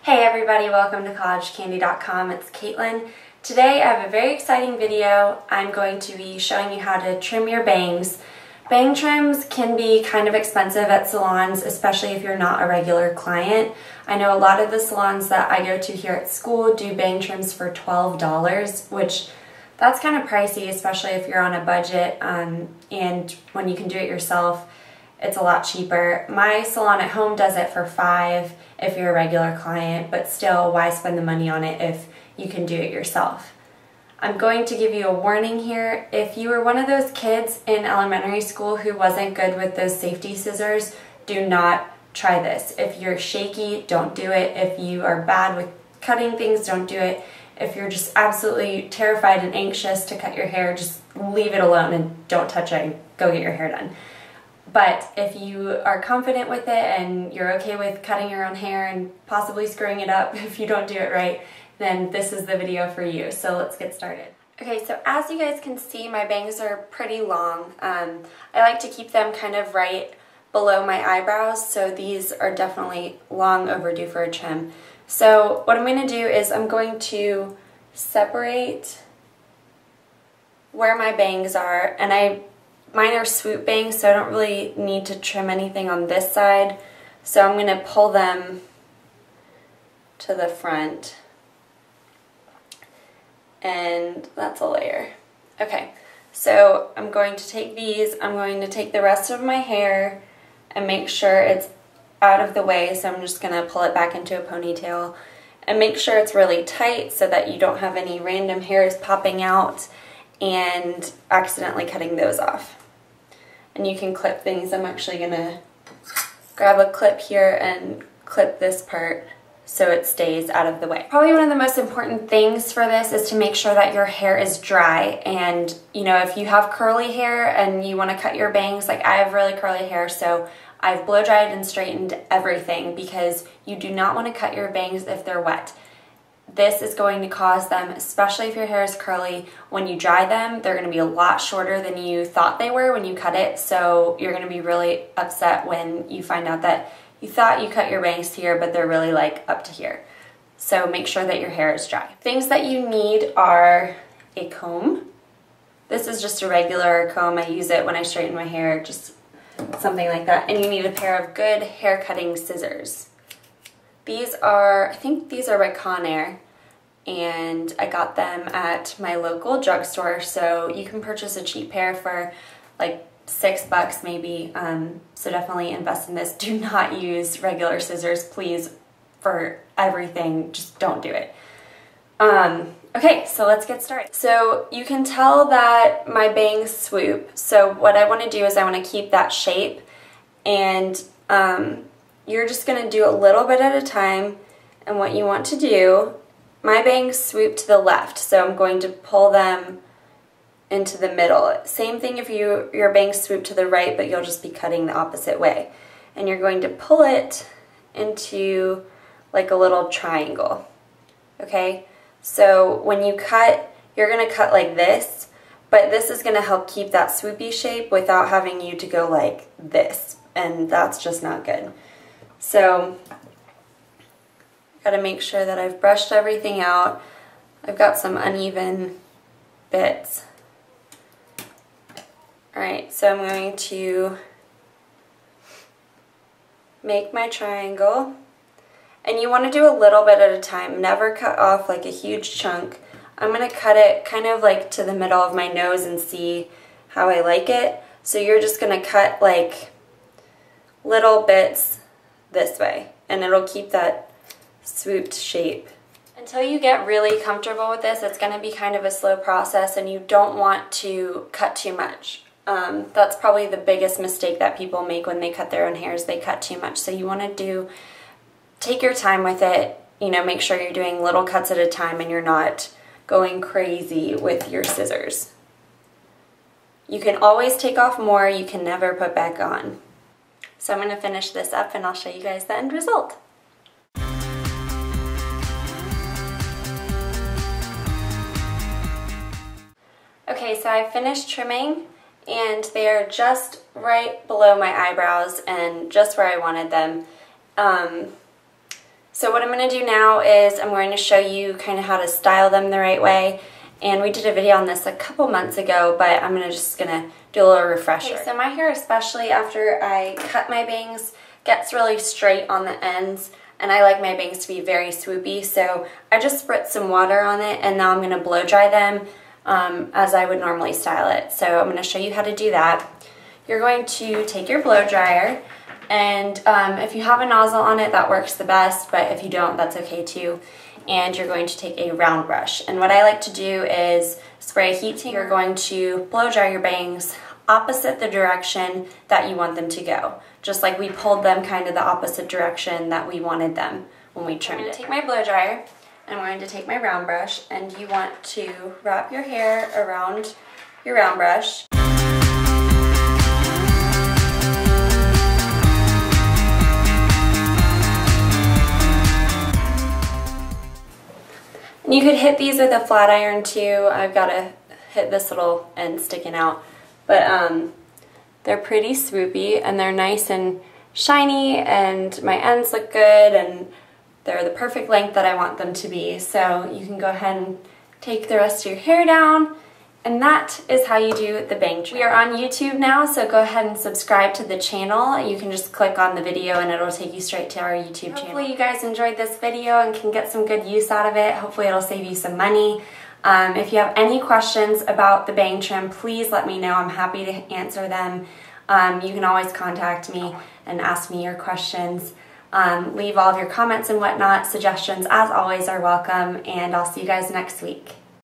Hey everybody, welcome to CollageCandy.com. It's Caitlin. Today I have a very exciting video. I'm going to be showing you how to trim your bangs. Bang trims can be kind of expensive at salons, especially if you're not a regular client. I know a lot of the salons that I go to here at school do bang trims for $12, which that's kind of pricey, especially if you're on a budget, and when you can do it yourself, it's a lot cheaper. My salon at home does it for $5 if you're a regular client, but still, why spend the money on it if you can do it yourself? I'm going to give you a warning here. If you were one of those kids in elementary school who wasn't good with those safety scissors, do not try this. If you're shaky, don't do it. If you are bad with cutting things, don't do it. If you're just absolutely terrified and anxious to cut your hair, just leave it alone and don't touch it and go get your hair done. But if you are confident with it and you're okay with cutting your own hair and possibly screwing it up if you don't do it right, then this is the video for you. So let's get started. Okay, so as you guys can see, my bangs are pretty long. I like to keep them kind of right below my eyebrows, so these are definitely long overdue for a trim. So what I'm going to do is I'm going to separate where my bangs are, and mine are swoop bangs, so I don't really need to trim anything on this side. So I'm going to pull them to the front, and that's a layer. Okay, so I'm going to take these, I'm going to take the rest of my hair and make sure it's out of the way, so I'm just going to pull it back into a ponytail and make sure it's really tight so that you don't have any random hairs popping out and accidentally cutting those off. And you can clip things. I'm actually going to grab a clip here and clip this part so it stays out of the way. Probably one of the most important things for this is to make sure that your hair is dry. And you know, if you have curly hair and you want to cut your bangs, like I have really curly hair, so I've blow dried and straightened everything because you do not want to cut your bangs if they're wet. This is going to cause them, especially if your hair is curly, when you dry them, they're going to be a lot shorter than you thought they were when you cut it, so you're going to be really upset when you find out that you thought you cut your bangs here, but they're really like up to here. So make sure that your hair is dry. Things that you need are a comb. This is just a regular comb. I use it when I straighten my hair, just something like that. And you need a pair of good hair cutting scissors. These are, I think these are by Conair, and I got them at my local drugstore, so you can purchase a cheap pair for like $6 maybe, so definitely invest in this. Do not use regular scissors, please, for everything. Just don't do it. Okay, so let's get started. So you can tell that my bangs swoop, so what I want to do is I want to keep that shape, and you're just going to do a little bit at a time. And what you want to do, my bangs swoop to the left, so I'm going to pull them into the middle. Same thing if your bangs swoop to the right, but you'll just be cutting the opposite way. And you're going to pull it into like a little triangle. Okay? So when you cut, you're going to cut like this, but this is going to help keep that swoopy shape without having you to go like this, and that's just not good. So got to make sure that I've brushed everything out. I've got some uneven bits. Alright, so I'm going to make my triangle. And you want to do a little bit at a time. Never cut off like a huge chunk. I'm going to cut it kind of like to the middle of my nose and see how I like it. So you're just going to cut like little bits this way, and it'll keep that swooped shape. Until you get really comfortable with this, it's going to be kind of a slow process, and you don't want to cut too much. That's probably the biggest mistake that people make when they cut their own hair, is they cut too much. So you want to take your time with it, you know, make sure you're doing little cuts at a time and you're not going crazy with your scissors. You can always take off more, you can never put back on. So I'm going to finish this up and I'll show you guys the end result. Okay, so I finished trimming and they are just right below my eyebrows and just where I wanted them. So what I'm going to do now is I'm going to show you kind of how to style them the right way. And we did a video on this a couple months ago, but I'm just going to do a little refresher. Okay, so my hair, especially after I cut my bangs, gets really straight on the ends. And I like my bangs to be very swoopy, so I just spritz some water on it, and now I'm going to blow dry them as I would normally style it. So I'm going to show you how to do that. You're going to take your blow dryer, and if you have a nozzle on it, that works the best, but if you don't, that's okay too. And you're going to take a round brush. And what I like to do is spray a heat. You're going to blow dry your bangs opposite the direction that you want them to go. Just like we pulled them kind of the opposite direction that we wanted them when we trimmed it. I'm going to take my blow dryer, and I'm going to take my round brush, and you want to wrap your hair around your round brush. And you could hit these with a flat iron too. I've got to hit this little end sticking out. But they're pretty swoopy, and they're nice and shiny, and my ends look good, and they're the perfect length that I want them to be. So you can go ahead and take the rest of your hair down, and that is how you do the bang trim. We are on YouTube now, so go ahead and subscribe to the channel. You can just click on the video and it'll take you straight to our YouTube channel. Hopefully you guys enjoyed this video and can get some good use out of it. Hopefully it'll save you some money. If you have any questions about the bang trim, please let me know. I'm happy to answer them. You can always contact me and ask me your questions. Leave all of your comments and whatnot. Suggestions, as always, are welcome, and I'll see you guys next week.